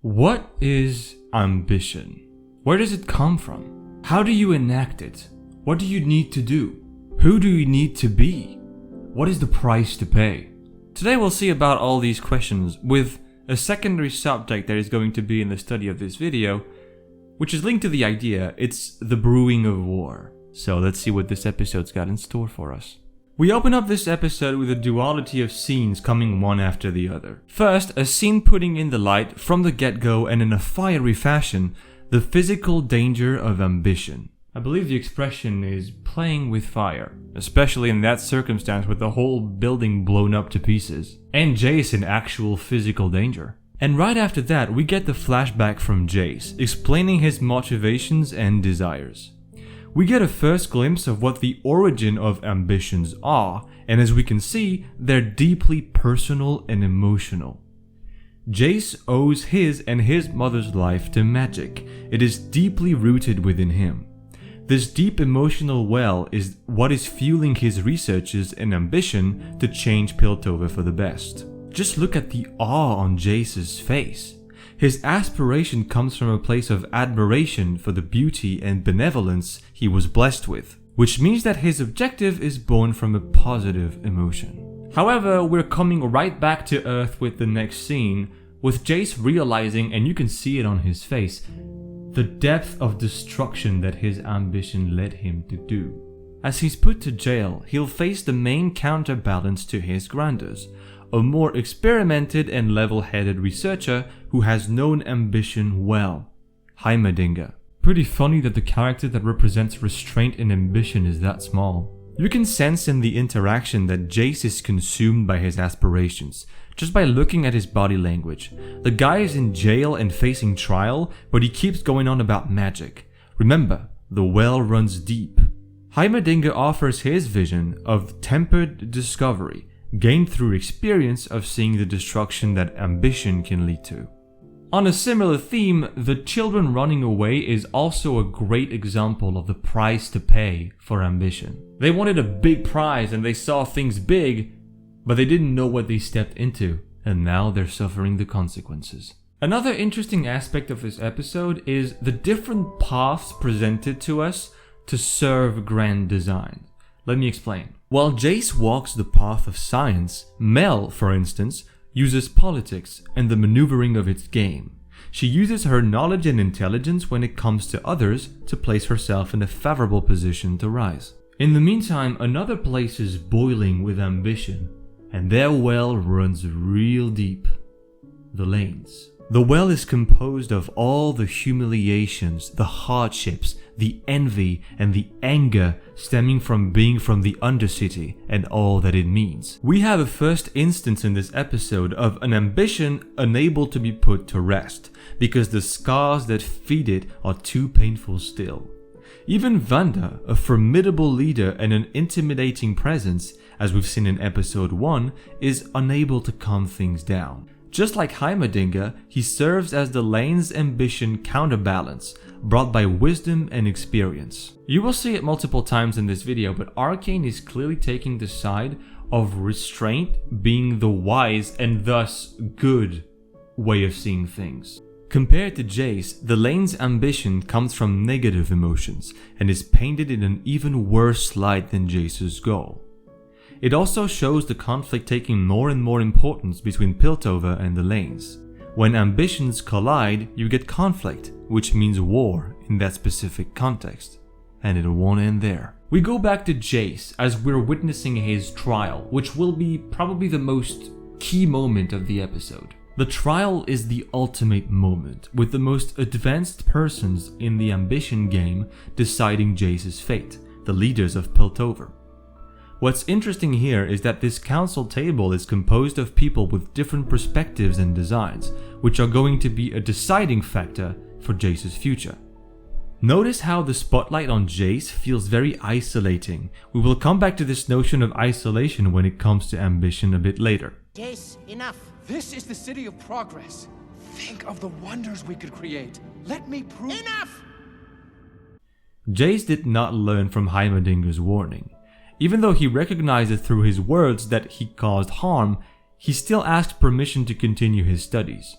What is ambition? Where does it come from? How do you enact it? What do you need to do? Who do you need to be? What is the price to pay? Today we'll see about all these questions with a secondary subject that is going to be in the study of this video, which is linked to the idea it's the brewing of war. So let's see what this episode's got in store for us. We open up this episode with a duality of scenes coming one after the other. First, a scene putting in the light from the get-go and in a fiery fashion, the physical danger of ambition. I believe the expression is playing with fire, especially in that circumstance with the whole building blown up to pieces, and Jace in actual physical danger. And right after that, we get the flashback from Jace, explaining his motivations and desires. We get a first glimpse of what the origin of ambitions are, and as we can see, they're deeply personal and emotional. Jace owes his and his mother's life to magic. It is deeply rooted within him. This deep emotional well is what is fueling his researches and ambition to change Piltover for the best. Just look at the awe on Jace's face. His aspiration comes from a place of admiration for the beauty and benevolence he was blessed with, which means that his objective is born from a positive emotion. However, we're coming right back to Earth with the next scene, with Jace realizing, and you can see it on his face, the depth of destruction that his ambition led him to do. As he's put to jail, he'll face the main counterbalance to his grandeurs, a more experimented and level-headed researcher who has known ambition well, Heimerdinger. Pretty funny that the character that represents restraint and ambition is that small. You can sense in the interaction that Jace is consumed by his aspirations, just by looking at his body language. The guy is in jail and facing trial, but he keeps going on about magic. Remember, the well runs deep. Heimerdinger offers his vision of tempered discovery, gained through experience of seeing the destruction that ambition can lead to. On a similar theme, the children running away is also a great example of the price to pay for ambition. They wanted a big prize and they saw things big, but they didn't know what they stepped into, and now they're suffering the consequences. Another interesting aspect of this episode is the different paths presented to us to serve grand design. Let me explain. While Jace walks the path of science, Mel, for instance, uses politics and the maneuvering of its game. She uses her knowledge and intelligence when it comes to others to place herself in a favorable position to rise. In the meantime, another place is boiling with ambition, and their well runs real deep. The Lanes. The well is composed of all the humiliations, the hardships, the envy, and the anger stemming from being from the Undercity and all that it means. We have a first instance in this episode of an ambition unable to be put to rest, because the scars that feed it are too painful still. Even Vanda, a formidable leader and an intimidating presence, as we've seen in episode 1, is unable to calm things down. Just like Heimerdinger, he serves as the Lane's ambition counterbalance, brought by wisdom and experience. You will see it multiple times in this video, but Arcane is clearly taking the side of restraint being the wise and thus good way of seeing things. Compared to Jace, the Lane's ambition comes from negative emotions and is painted in an even worse light than Jace's goal. It also shows the conflict taking more and more importance between Piltover and the Lanes. When ambitions collide, you get conflict, which means war in that specific context. And it won't end there. We go back to Jace as we're witnessing his trial, which will be probably the most key moment of the episode. The trial is the ultimate moment, with the most advanced persons in the ambition game deciding Jace's fate, the leaders of Piltover. What's interesting here is that this council table is composed of people with different perspectives and designs, which are going to be a deciding factor for Jace's future. Notice how the spotlight on Jace feels very isolating. We will come back to this notion of isolation when it comes to ambition a bit later. Jace, enough. This is the city of progress. Think of the wonders we could create. Let me prove— Enough! Jace did not learn from Heimerdinger's warning. Even though he recognized through his words that he caused harm, he still asked permission to continue his studies.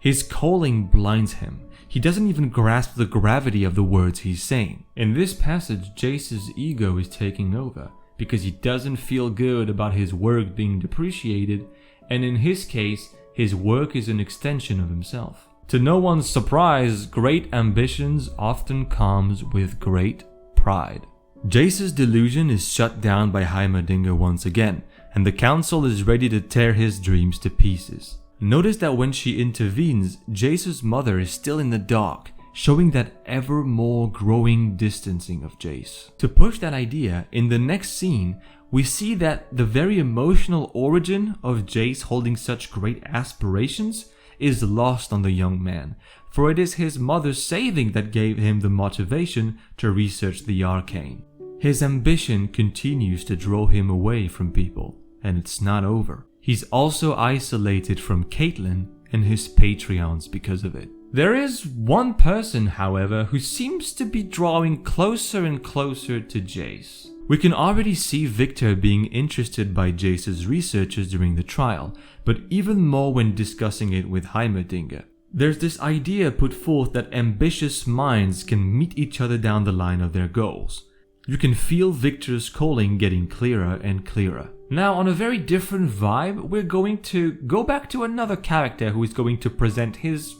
His calling blinds him. He doesn't even grasp the gravity of the words he's saying. In this passage, Jace's ego is taking over because he doesn't feel good about his work being depreciated, and in his case, his work is an extension of himself. To no one's surprise, great ambitions often comes with great pride. Jace's delusion is shut down by Heimerdinger once again, and the council is ready to tear his dreams to pieces. Notice that when she intervenes, Jace's mother is still in the dark, showing that ever more growing distancing of Jace. To push that idea, in the next scene, we see that the very emotional origin of Jace holding such great aspirations is lost on the young man, for it is his mother's saving that gave him the motivation to research the Arcane. His ambition continues to draw him away from people, and it's not over. He's also isolated from Caitlyn and his Patreons because of it. There is one person, however, who seems to be drawing closer and closer to Jace. We can already see Victor being interested by Jace's researches during the trial, but even more when discussing it with Heimerdinger. There's this idea put forth that ambitious minds can meet each other down the line of their goals. You can feel Victor's calling getting clearer and clearer. Now, on a very different vibe, we're going to go back to another character who is going to present his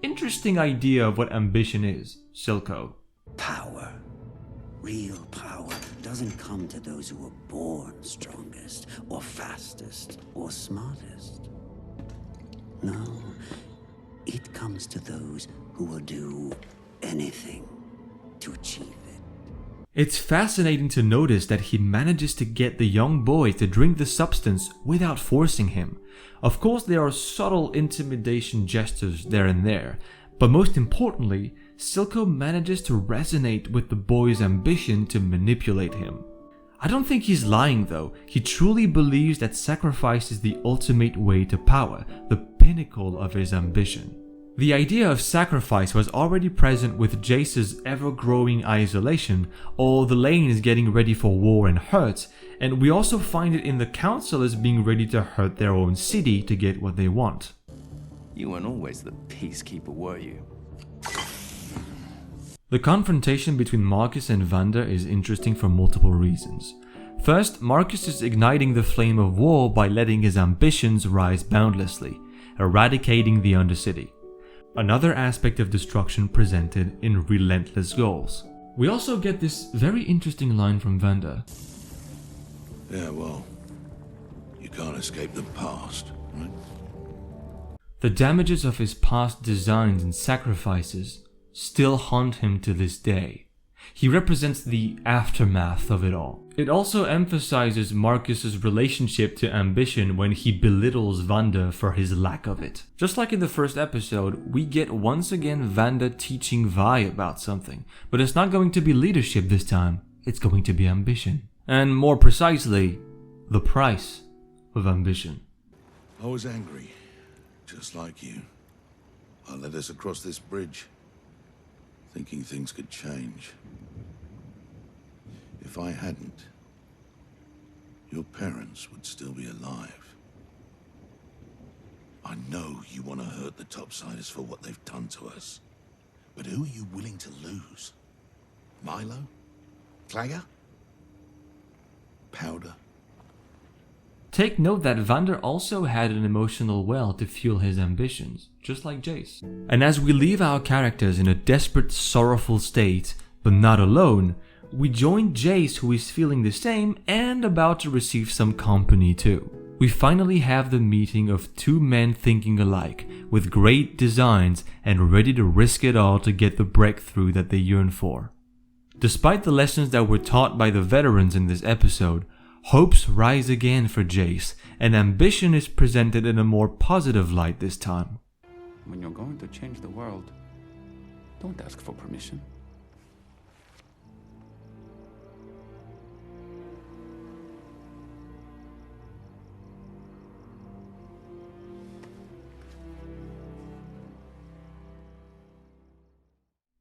interesting idea of what ambition is, Silco. Power. Real power doesn't come to those who are born strongest, or fastest, or smartest. No, it comes to those who will do anything to achieve it. It's fascinating to notice that he manages to get the young boy to drink the substance without forcing him. Of course, there are subtle intimidation gestures there and there, but most importantly, Silco manages to resonate with the boy's ambition to manipulate him. I don't think he's lying though. He truly believes that sacrifice is the ultimate way to power, the pinnacle of his ambition. The idea of sacrifice was already present with Jace's ever-growing isolation, or the Lanes getting ready for war and hurt, and we also find it in the councillors being ready to hurt their own city to get what they want. You weren't always the peacekeeper, were you? The confrontation between Marcus and Vander is interesting for multiple reasons. First, Marcus is igniting the flame of war by letting his ambitions rise boundlessly, eradicating the Undercity. Another aspect of destruction presented in relentless goals. We also get this very interesting line from Vander. Yeah, well, you can't escape the past, right? The damages of his past designs and sacrifices still haunt him to this day. He represents the aftermath of it all. It also emphasizes Marcus's relationship to ambition when he belittles Vander for his lack of it. Just like in the first episode, we get once again Vander teaching Vi about something, but it's not going to be leadership this time, it's going to be ambition. And more precisely, the price of ambition. I was angry, just like you. I led us across this bridge, thinking things could change. If I hadn't, your parents would still be alive. I know you want to hurt the Topsiders for what they've done to us. But who are you willing to lose? Milo? Clagger? Powder? Take note that Vander also had an emotional well to fuel his ambitions, just like Jace. And as we leave our characters in a desperate, sorrowful state, but not alone, we join Jace, who is feeling the same and about to receive some company too. We finally have the meeting of two men thinking alike, with great designs and ready to risk it all to get the breakthrough that they yearn for. Despite the lessons that were taught by the veterans in this episode, hopes rise again for Jace, and ambition is presented in a more positive light this time. When you're going to change the world, don't ask for permission.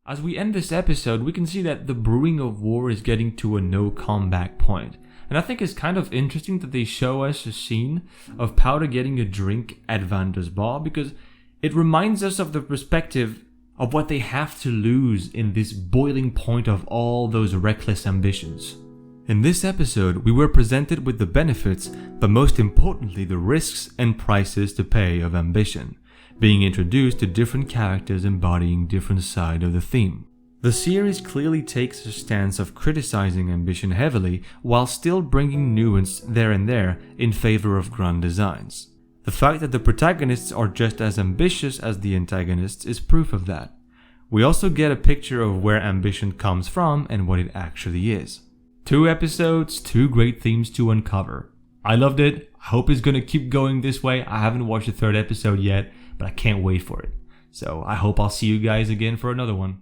As we end this episode, we can see that the brewing of war is getting to a no comeback point. And I think it's kind of interesting that they show us a scene of Powder getting a drink at Vander's bar, because It reminds us of the perspective of what they have to lose in this boiling point of all those reckless ambitions. In this episode, we were presented with the benefits, but most importantly the risks and prices to pay of ambition, being introduced to different characters embodying different sides of the theme. The series clearly takes a stance of criticizing ambition heavily while still bringing nuance there and there in favor of grand designs. The fact that the protagonists are just as ambitious as the antagonists is proof of that. We also get a picture of where ambition comes from and what it actually is. 2 episodes, 2 great themes to uncover. I loved it. I hope it's gonna keep going this way. I haven't watched the 3rd episode yet, but I can't wait for it. So I hope I'll see you guys again for another one.